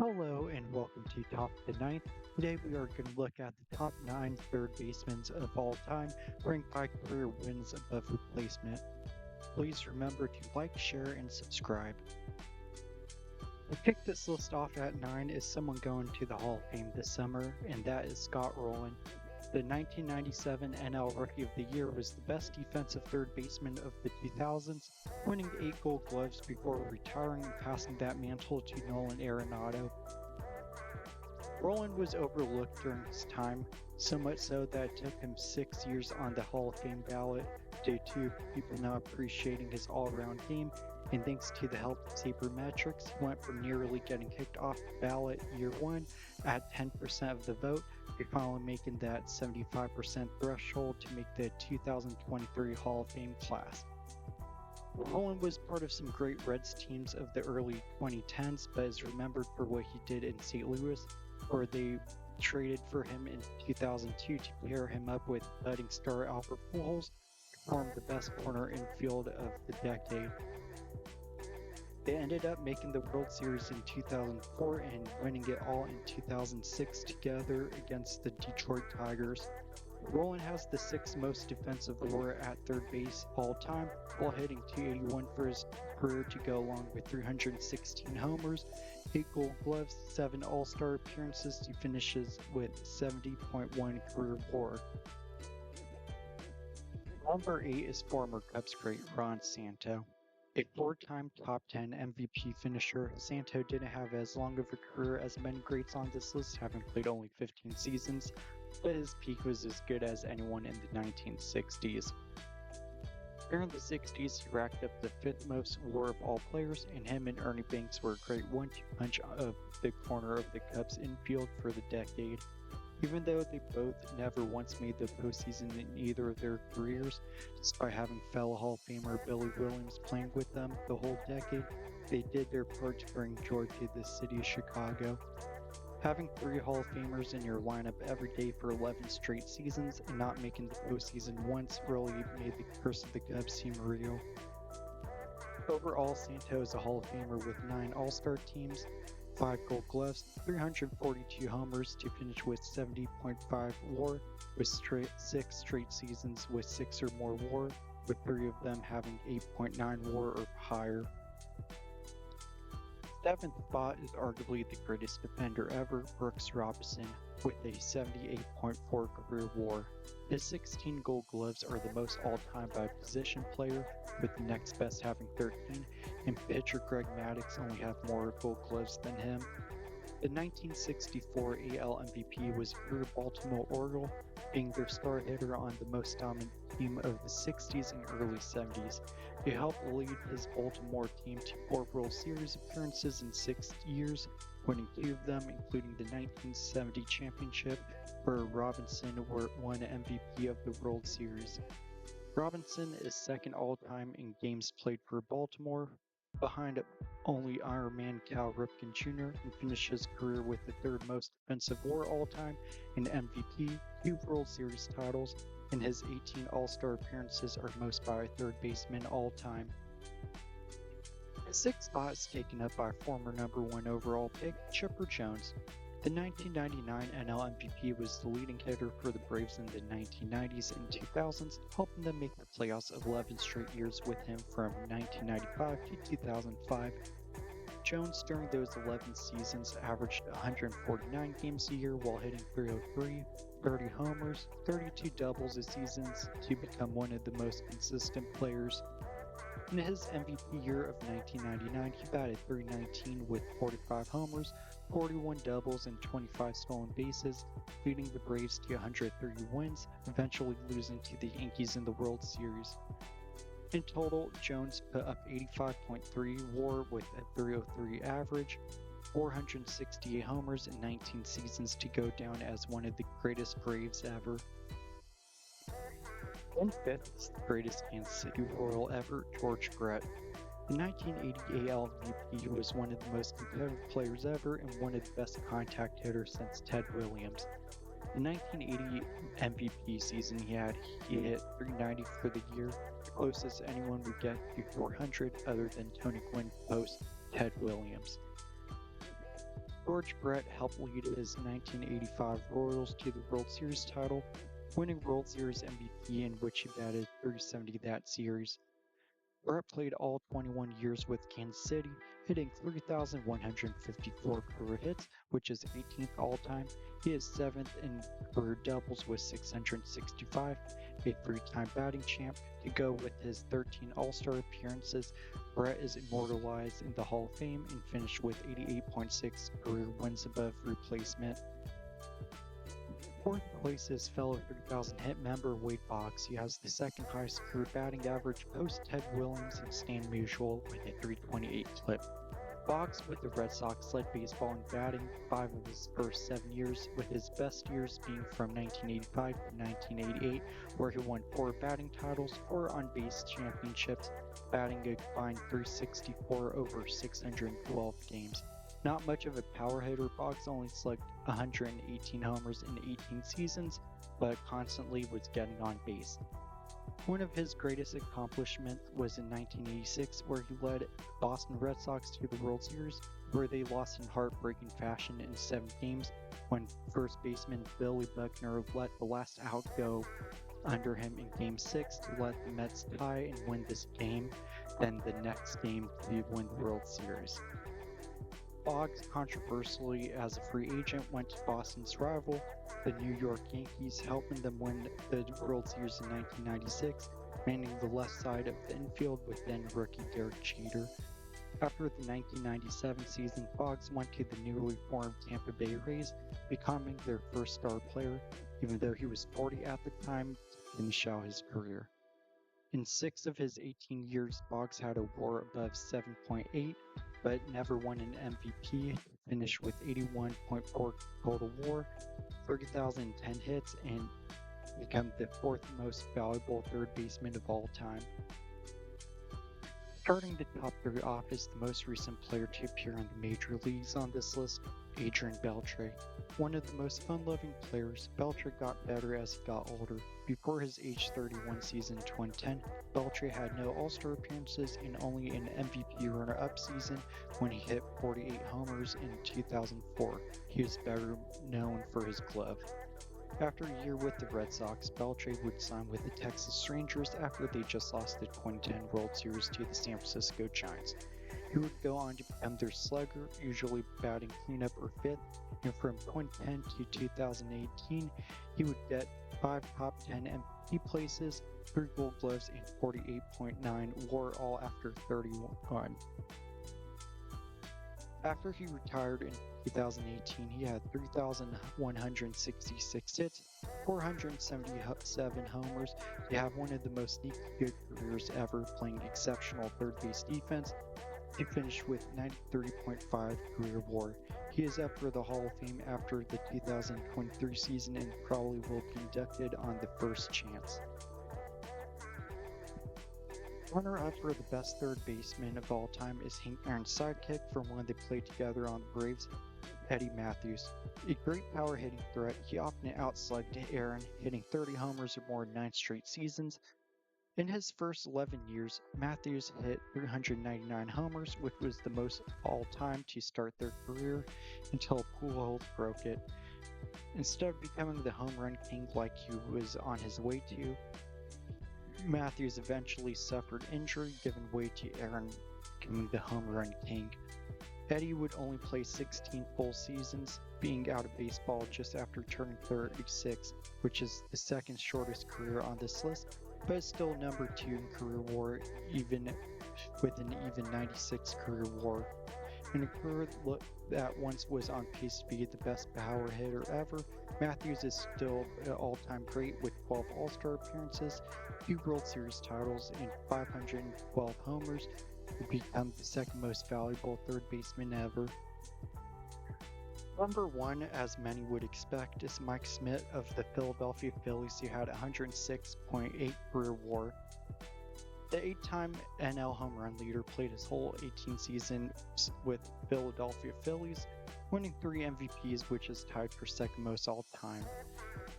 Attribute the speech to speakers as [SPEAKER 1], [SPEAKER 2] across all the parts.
[SPEAKER 1] Hello and welcome to Top of the Ninth. Today we are going to look at the top nine third basemen of all time, ranked by career wins above replacement. Please remember to like, share, and subscribe. I kicked this list off at 9 is someone going to the Hall of Fame this summer, and that is Scott Roland. The 1997 NL Rookie of the Year was the best defensive third baseman of the 2000s, winning 8 Gold Gloves before retiring and passing that mantle to Nolan Arenado. Roland was overlooked during his time, so much so that it took him 6 years on the Hall of Fame ballot due to people not appreciating his all-around game, and thanks to the help of sabermetrics, he went from nearly getting kicked off the ballot year one at 10% of the vote to finally making that 75% threshold to make the 2023 Hall of Fame class. Roland was part of some great Reds teams of the early 2010s, but is remembered for what he did in St. Louis, where they traded for him in 2002 to pair him up with budding star Albert Pujols to form the best corner infield of the decade. They ended up making the World Series in 2004 and winning it all in 2006 together against the Detroit Tigers. Roland has the 6th most defensive WAR at third base all time, while hitting .281 for his career to go along with 316 homers, 8 Gold Gloves, 7 All-Star appearances to finishes with 70.1 career WAR. Number 8 is former Cubs great Ron Santo. A 4-time top 10 MVP finisher, Santo didn't have as long of a career as many greats on this list, having played only 15 seasons, but his peak was as good as anyone in the 1960s. During the 60s, he racked up the 5th most WAR of all players, and him and Ernie Banks were a great 1-2 punch of the corner of the Cubs infield for the decade. Even though they both never once made the postseason in either of their careers, despite having fellow Hall of Famer Billy Williams playing with them the whole decade, they did their part to bring joy to the city of Chicago. Having 3 Hall of Famers in your lineup every day for 11 straight seasons and not making the postseason once really made the curse of the Cubs seem real. Overall, Santo is a Hall of Famer with 9 All-Star teams, 5 Gold Gloves, 342 homers to finish with 70.5 WAR, with 6 straight seasons with 6 or more WAR, with 3 of them having 8.9 WAR or higher. 7th spot is arguably the greatest defender ever, Brooks Robinson, with a 78.4 career WAR. His 16 Gold Gloves are the most all-time by position player, with the next best having 13, and pitcher Greg Maddux only have more Gold Gloves than him. The 1964 AL MVP was for Baltimore Oriole, being their star hitter on the most dominant team of the 60s and early 70s. He helped lead his Baltimore team to 4 World Series appearances in 6 years, winning 2 of them, including the 1970 championship, where Robinson won MVP of the World Series. Robinson is second all-time in games played for Baltimore, behind only Ironman Cal Ripken Jr., and finished his career with the 3rd most defensive WAR all-time, an MVP, 2 World Series titles, and his 18 All-Star appearances are most by a third baseman all-time. The 6th spot is taken up by former number 1 overall pick Chipper Jones. The 1999 NL MVP was the leading hitter for the Braves in the 1990s and 2000s, helping them make the playoffs 11 straight years with him from 1995 to 2005. Jones during those 11 seasons averaged 149 games a year while hitting .303, 30 homers, 32 doubles a season to become one of the most consistent players. In his MVP year of 1999, he batted .319 with 45 homers, 41 doubles, and 25 stolen bases, leading the Braves to 130 wins, eventually losing to the Yankees in the World Series. In total, Jones put up 85.3 WAR with a .303 average, 468 homers in 19 seasons to go down as one of the greatest Braves ever. In 5th is the greatest Kansas City Royal ever, George Brett. The 1980 AL MVP was one of the most competitive players ever and one of the best contact hitters since Ted Williams. The 1980 MVP season he hit .390 for the year, the closest anyone would get to .400 other than Tony Gwynn post Ted Williams. George Brett helped lead his 1985 Royals to the World Series title, winning World Series MVP in which he batted .370 that series. Brett played all 21 years with Kansas City, hitting 3,154 career hits, which is 18th all-time. He is 7th in career doubles with 665, a three-time batting champ. To go with his 13 All-Star appearances, Brett is immortalized in the Hall of Fame and finished with 88.6 career wins above replacement. Fourth place is fellow 3,000 hit member Wade Boggs. He has the second highest career batting average post Ted Williams and Stan Musial with a .328 clip. Boggs with the Red Sox led baseball in batting 5 of his first 7 years, with his best years being from 1985 to 1988, where he won 4 batting titles, 4 on-base championships, batting a combined .364 over 612 games. Not much of a power hitter, Boggs only slugged 118 homers in 18 seasons, but constantly was getting on base. One of his greatest accomplishments was in 1986, where he led Boston Red Sox to the World Series, where they lost in heartbreaking fashion in 7 games when first baseman Billy Buckner let the last out go under him in Game 6 to let the Mets tie and win this game, then the next game to win the World Series. Boggs, controversially as a free agent, went to Boston's rival, the New York Yankees, helping them win the World Series in 1996, manning the left side of the infield with then-rookie Derek Jeter. After the 1997 season, Boggs went to the newly formed Tampa Bay Rays, becoming their first star player, even though he was 40 at the time to finish out his career. In 6 of his 18 years, Boggs had a WAR above 7.8, but never won an MVP, finished with 81.4 total WAR, 30,010 hits, and become the 4th most valuable third baseman of all time. Starting the top 3 off is the most recent player to appear in the major leagues on this list, Adrian Beltre. One of the most fun-loving players, Beltre got better as he got older. Before his age 31 season in 2010, Beltre had no All-Star appearances and only an MVP runner-up season when he hit 48 homers in 2004. He is better known for his glove. After a year with the Red Sox, Beltre would sign with the Texas Rangers after they just lost the 2010 World Series to the San Francisco Giants. He would go on to become their slugger, usually batting cleanup or 5th, and from 2010 to 2018, he would get 5 top 10 MVP places, 3 Gold Gloves, and 48.9 WAR, all after 31. After he retired in 2018, he had 3,166 hits, 477 homers. He had one of the most sneaky good careers ever, playing exceptional third base defense. He finished with 93.5 career WAR. He is up for the Hall of Fame after the 2023 season and probably will be inducted on the first chance. Runner-up for the best third baseman of all time is Hank Aaron's sidekick from when they played together on the Braves, Eddie Matthews. A great power-hitting threat, he often outslugged Aaron, hitting 30 homers or more in 9 straight seasons. In his first 11 years, Matthews hit 399 homers, which was the most all-time to start their career, until Pujols broke it. Instead of becoming the home run king like he was on his way to, Matthews eventually suffered injury, giving way to Aaron becoming the home run king. Eddie would only play 16 full seasons, being out of baseball just after turning 36, which is the second shortest career on this list, but is still number 2 in career WAR, even with an even 96 career WAR. In a career that once was on pace to be the best power hitter ever, Matthews is still an all-time great with 12 All-Star appearances, 2 World Series titles, and 512 homers to become the second most valuable third baseman ever. Number 1, as many would expect, is Mike Smith of the Philadelphia Phillies, who had 106.8 career WAR. The 8-time NL home run leader played his whole 18 seasons with Philadelphia Phillies, winning 3 MVPs, which is tied for second most all time.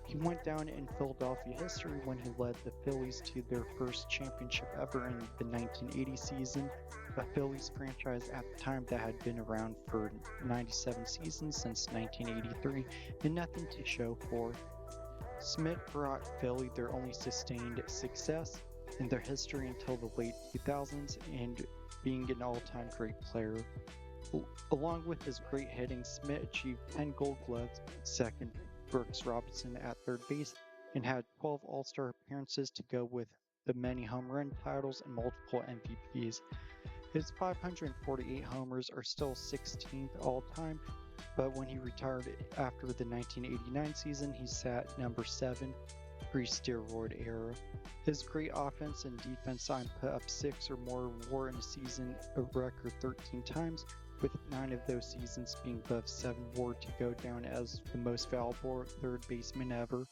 [SPEAKER 1] He went down in Philadelphia history when he led the Phillies to their first championship ever in the 1980 season, a Phillies franchise at the time that had been around for 97 seasons since 1983 and nothing to show for. Smith brought Philly their only sustained success in their history until the late 2000s and being an all-time great player. Along with his great hitting, Smith achieved 10 Gold Gloves, second Brooks Robinson at third base, and had 12 All-Star appearances to go with the many home run titles and multiple MVPs. His 548 homers are still 16th all-time, but when he retired after the 1989 season, he sat number 7, pre-steroid era. His great offense and defense saw him put up 6 or more WAR in a season, a record 13 times, with 9 of those seasons being above 7 WAR to go down as the most valuable third baseman ever.